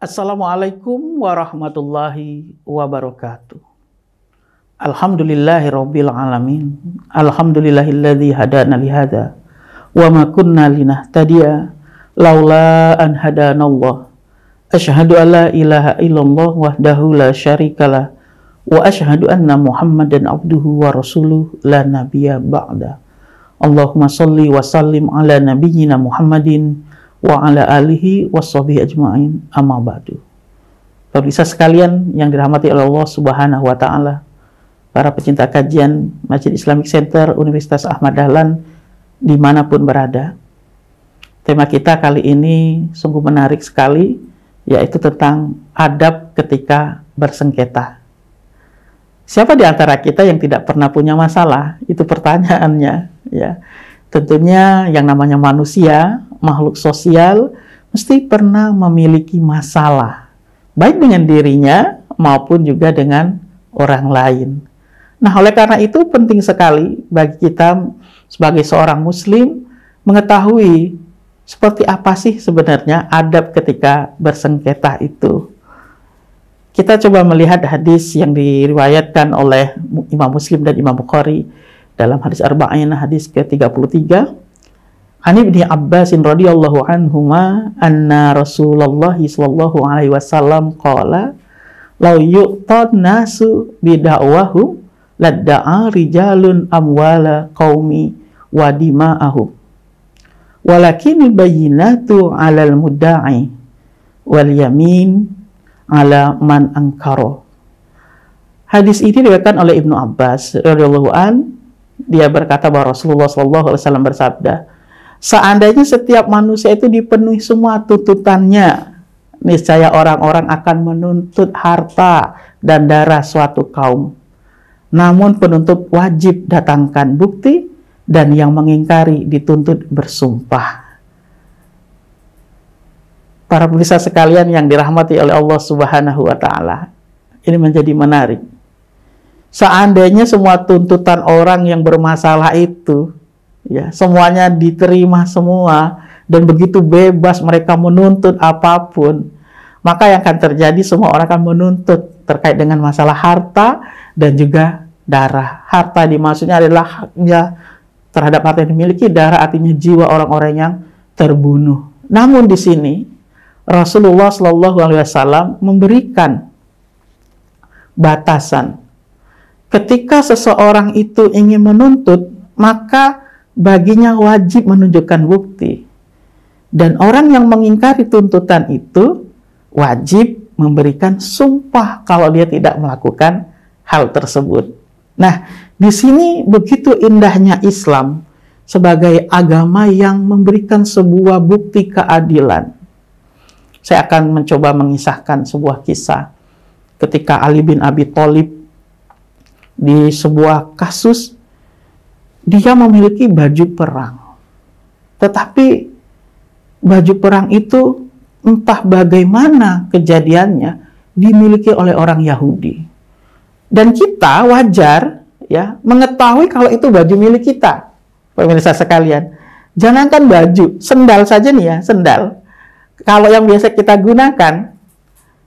Assalamualaikum warahmatullahi wabarakatuh. Alhamdulillahirabbil alamin. Alhamdulillahilladzi hadana li hadza wa ma kunna linahtadiya laula an hadanallah. Asyhadu an la ilaha illallah wahdahu la syarikalah wa asyhadu anna Muhammadan abduhu wa rasuluh la nabiyya ba'da. Allahumma shalli wa sallim ala nabiyyina Muhammadin wa ala alihi washabihi ajma'in, amma ba'du. Pemirsa sekalian yang dirahmati oleh Allah Subhanahu wa taala, para pecinta kajian Masjid Islamic Center Universitas Ahmad Dahlan dimanapun berada. Tema kita kali ini sungguh menarik sekali, yaitu tentang adab ketika bersengketa. Siapa di antara kita yang tidak pernah punya masalah? Itu pertanyaannya, ya. Tentunya yang namanya manusia, makhluk sosial, mesti pernah memiliki masalah, baik dengan dirinya maupun juga dengan orang lain. Nah, oleh karena itu penting sekali bagi kita sebagai seorang muslim mengetahui seperti apa sih sebenarnya adab ketika bersengketa itu. Kita coba melihat hadis yang diriwayatkan oleh Imam Muslim dan Imam Bukhari dalam hadis Arba'in, hadis ke-33. Ani Ibnu Abbas radhiyallahu anhuma anna Rasulullah sallallahu alaihi wasallam qala law yu'tan nasu bida'wahu ladda'a rijalun amwala qaumi wa dima'ahum walakin bayyinatu 'alal mudda'i wal yamin 'ala man ankara. Hadis ini diriwayatkan oleh Ibnu Abbas radhiyallahu an. Dia berkata bahwa Rasulullah sallallahu alaihi wasallam bersabda, seandainya setiap manusia itu dipenuhi semua tuntutannya, niscaya orang-orang akan menuntut harta dan darah suatu kaum. Namun penuntut wajib datangkan bukti, dan yang mengingkari dituntut bersumpah. Para pemirsa sekalian yang dirahmati oleh Allah Subhanahu wa taala, ini menjadi menarik. Seandainya semua tuntutan orang yang bermasalah itu, ya, semuanya diterima semua, dan begitu bebas mereka menuntut apapun, maka yang akan terjadi semua orang akan menuntut terkait dengan masalah harta dan juga darah. Harta dimaksudnya adalah haknya terhadap harta yang dimiliki, darah artinya jiwa orang-orang yang terbunuh. Namun di sini Rasulullah Shallallahu Alaihi Wasallam memberikan batasan. Ketika seseorang itu ingin menuntut, maka baginya wajib menunjukkan bukti. Dan orang yang mengingkari tuntutan itu wajib memberikan sumpah kalau dia tidak melakukan hal tersebut. Nah, di sini begitu indahnya Islam sebagai agama yang memberikan sebuah bukti keadilan. Saya akan mencoba mengisahkan sebuah kisah ketika Ali bin Abi Thalib di sebuah kasus, dia memiliki baju perang. Tetapi baju perang itu entah bagaimana kejadiannya dimiliki oleh orang Yahudi. Dan kita wajar ya mengetahui kalau itu baju milik kita. Pemirsa sekalian, jangankan baju, sendal saja nih ya, sendal. Kalau yang biasa kita gunakan,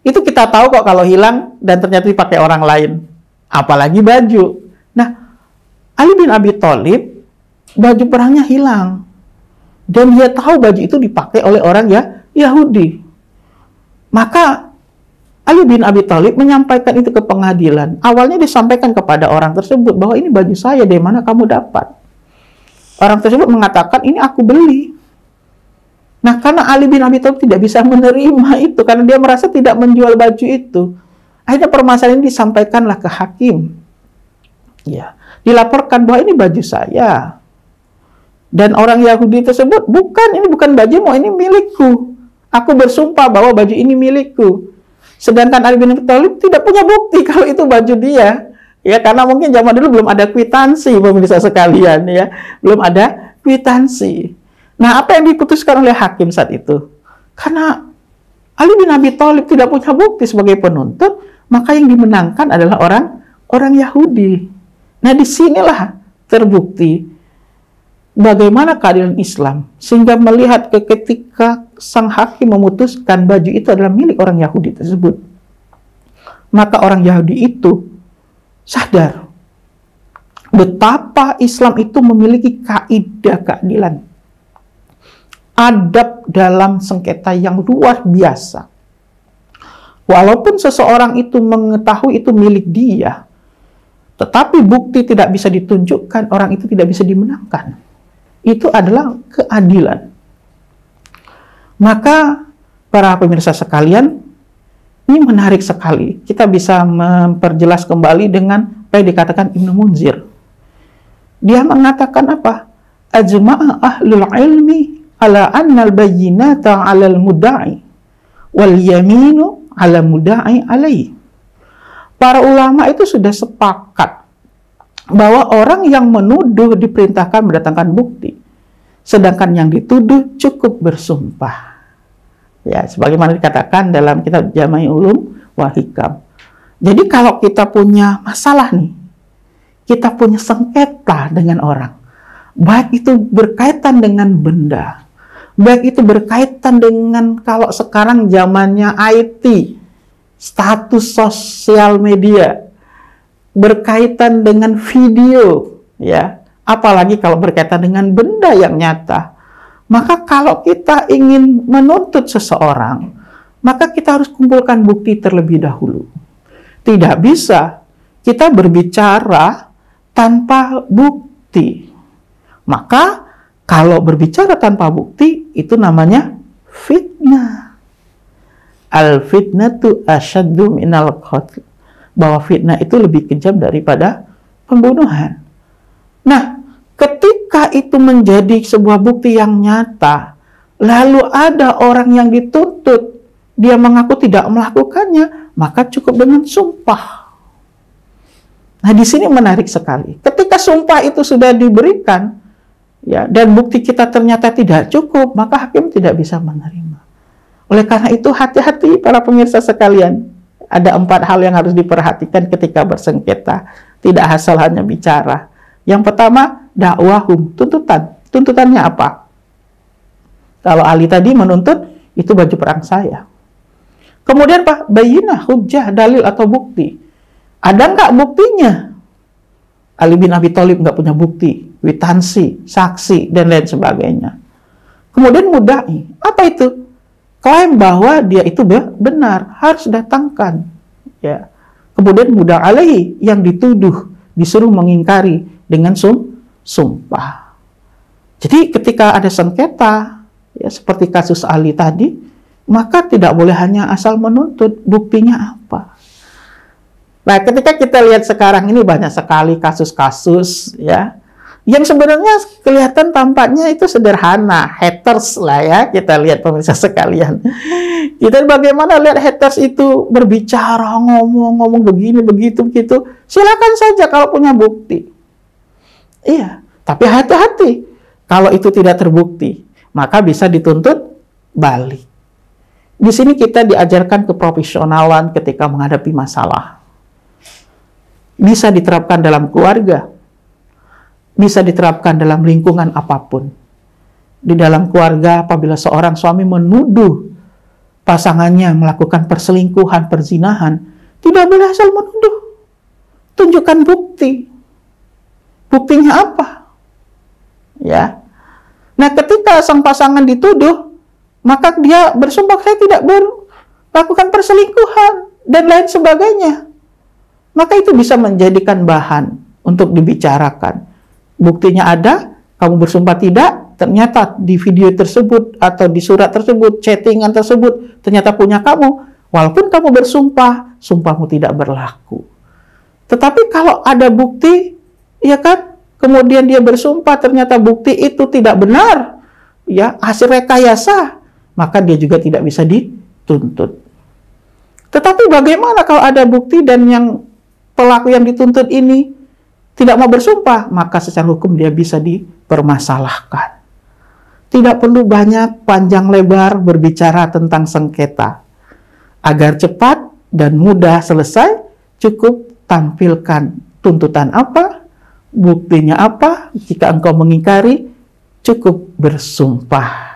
itu kita tahu kok kalau hilang dan ternyata dipakai orang lain. Apalagi baju. Nah, Ali bin Abi Thalib, baju perangnya hilang. Dan dia tahu baju itu dipakai oleh orang ya Yahudi. Maka Ali bin Abi Thalib menyampaikan itu ke pengadilan. Awalnya disampaikan kepada orang tersebut bahwa ini baju saya, dari mana kamu dapat? Orang tersebut mengatakan, ini aku beli. Nah, karena Ali bin Abi Thalib tidak bisa menerima itu, karena dia merasa tidak menjual baju itu. Akhirnya permasalahan ini disampaikanlah ke hakim. Ya, dilaporkan bahwa ini baju saya. Dan orang Yahudi tersebut, ini bukan bajumu, ini milikku. Aku bersumpah bahwa baju ini milikku. Sedangkan Ali bin Abi Thalib tidak punya bukti kalau itu baju dia. Ya, karena mungkin zaman dulu belum ada kwitansi, pemirsa sekalian, ya. Belum ada kwitansi. Nah, apa yang diputuskan oleh hakim saat itu? Karena Ali bin Abi Thalib tidak punya bukti sebagai penuntut, maka yang dimenangkan adalah orang Yahudi. Nah, disinilah terbukti bagaimana keadilan Islam, sehingga melihat ketika sang hakim memutuskan baju itu adalah milik orang Yahudi tersebut, maka orang Yahudi itu sadar betapa Islam itu memiliki kaidah keadilan, adab dalam sengketa yang luar biasa. Walaupun seseorang itu mengetahui itu milik dia, tetapi bukti tidak bisa ditunjukkan, orang itu tidak bisa dimenangkan. Itu adalah keadilan. Maka para pemirsa sekalian, ini menarik sekali. Kita bisa memperjelas kembali dengan apa yang dikatakan Ibnu Munzir. Dia mengatakan apa? Ajma'a ahlul ilmi ala annal bayyinata 'alal mudda'i wal yaminu 'ala mudda'i alaihi. Para ulama itu sudah sepakat bahwa orang yang menuduh diperintahkan mendatangkan bukti, sedangkan yang dituduh cukup bersumpah. Ya, sebagaimana dikatakan dalam kitab Jami' Ulum wa Hikam. Jadi kalau kita punya masalah nih, kita punya sengketa dengan orang, baik itu berkaitan dengan benda, baik itu berkaitan dengan, kalau sekarang zamannya IT, status sosial media, berkaitan dengan video, ya, apalagi kalau berkaitan dengan benda yang nyata. Maka kalau kita ingin menuntut seseorang, maka kita harus kumpulkan bukti terlebih dahulu. Tidak bisa kita berbicara tanpa bukti. Maka kalau berbicara tanpa bukti, itu namanya fitnah. Al-fitnatu asyaddu minal qatl. Bahwa fitnah itu lebih kejam daripada pembunuhan. Nah, ketika itu menjadi sebuah bukti yang nyata, lalu ada orang yang dituntut, dia mengaku tidak melakukannya, maka cukup dengan sumpah. Nah, di sini menarik sekali. Ketika sumpah itu sudah diberikan, ya, dan bukti kita ternyata tidak cukup, maka hakim tidak bisa menerima. Oleh karena itu, hati-hati para pemirsa sekalian. Ada 4 hal yang harus diperhatikan ketika bersengketa. Tidak asal hanya bicara. Yang pertama, dakwahum, tuntutan. Tuntutannya apa? Kalau Ali tadi menuntut, itu baju perang saya. Kemudian Pak, bayinah, hujjah, dalil atau bukti. Ada nggak buktinya? Ali bin Abi Thalib nggak punya bukti, kwitansi, saksi, dan lain sebagainya. Kemudian mudda'i, apa itu? Klaim bahwa dia itu benar, harus datangkan. Ya. Kemudian mudda' alaihi, yang dituduh, disuruh mengingkari dengan sumpah. Jadi ketika ada sengketa, ya, seperti kasus Ali tadi, maka tidak boleh hanya asal menuntut, buktinya apa. Nah, ketika kita lihat sekarang ini banyak sekali kasus-kasus, ya, yang sebenarnya kelihatan tampaknya itu sederhana, haters lah ya, kita lihat pemirsa sekalian. Kita bagaimana lihat haters itu berbicara, ngomong begini, begitu. Silakan saja kalau punya bukti. Iya, tapi hati-hati. Kalau itu tidak terbukti, maka bisa dituntut balik. Di sini kita diajarkan keprofesionalan ketika menghadapi masalah. Bisa diterapkan dalam keluarga, bisa diterapkan dalam lingkungan apapun. Di dalam keluarga, apabila seorang suami menuduh pasangannya melakukan perselingkuhan, perzinahan, tidak boleh asal menuduh. Tunjukkan bukti. Buktinya apa? Ya. Nah, ketika sang pasangan dituduh, maka dia bersumpah, saya tidak melakukan perselingkuhan, dan lain sebagainya. Maka itu bisa menjadikan bahan untuk dibicarakan. Buktinya ada, kamu bersumpah tidak, ternyata di video tersebut, atau di surat tersebut, chattingan tersebut, ternyata punya kamu. Walaupun kamu bersumpah, sumpahmu tidak berlaku. Tetapi kalau ada bukti, ya kan, kemudian dia bersumpah, ternyata bukti itu tidak benar, ya, hasil rekayasa, maka dia juga tidak bisa dituntut. Tetapi bagaimana kalau ada bukti dan yang pelaku yang dituntut ini tidak mau bersumpah, maka secara hukum dia bisa dipermasalahkan. Tidak perlu banyak panjang lebar berbicara tentang sengketa. Agar cepat dan mudah selesai, cukup tampilkan tuntutan apa, buktinya apa. Jika engkau mengingkari, cukup bersumpah.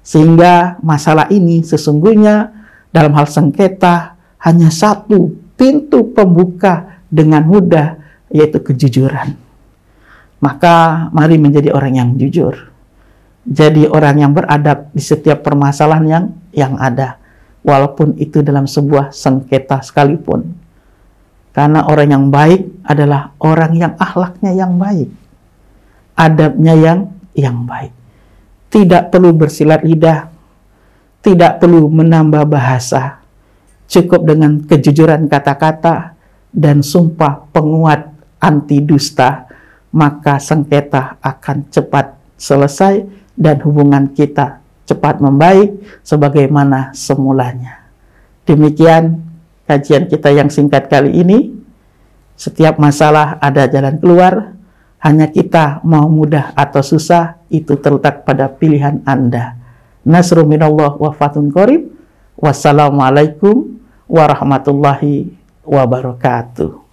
Sehingga masalah ini sesungguhnya dalam hal sengketa hanya satu pintu pembuka dengan mudah, yaitu kejujuran. Maka mari menjadi orang yang jujur. Jadi orang yang beradab di setiap permasalahan yang ada. Walaupun itu dalam sebuah sengketa sekalipun. Karena orang yang baik adalah orang yang akhlaknya yang baik. Adabnya yang baik. Tidak perlu bersilat lidah. Tidak perlu menambah bahasa. Cukup dengan kejujuran kata-kata dan sumpah penguat anti dusta, maka sengketa akan cepat selesai dan hubungan kita cepat membaik sebagaimana semulanya. Demikian kajian kita yang singkat kali ini. Setiap masalah ada jalan keluar, hanya kita mau mudah atau susah, itu terletak pada pilihan Anda. Nasrun minallah wa fathun qarib. Wassalamualaikum warahmatullahi wabarakatuh.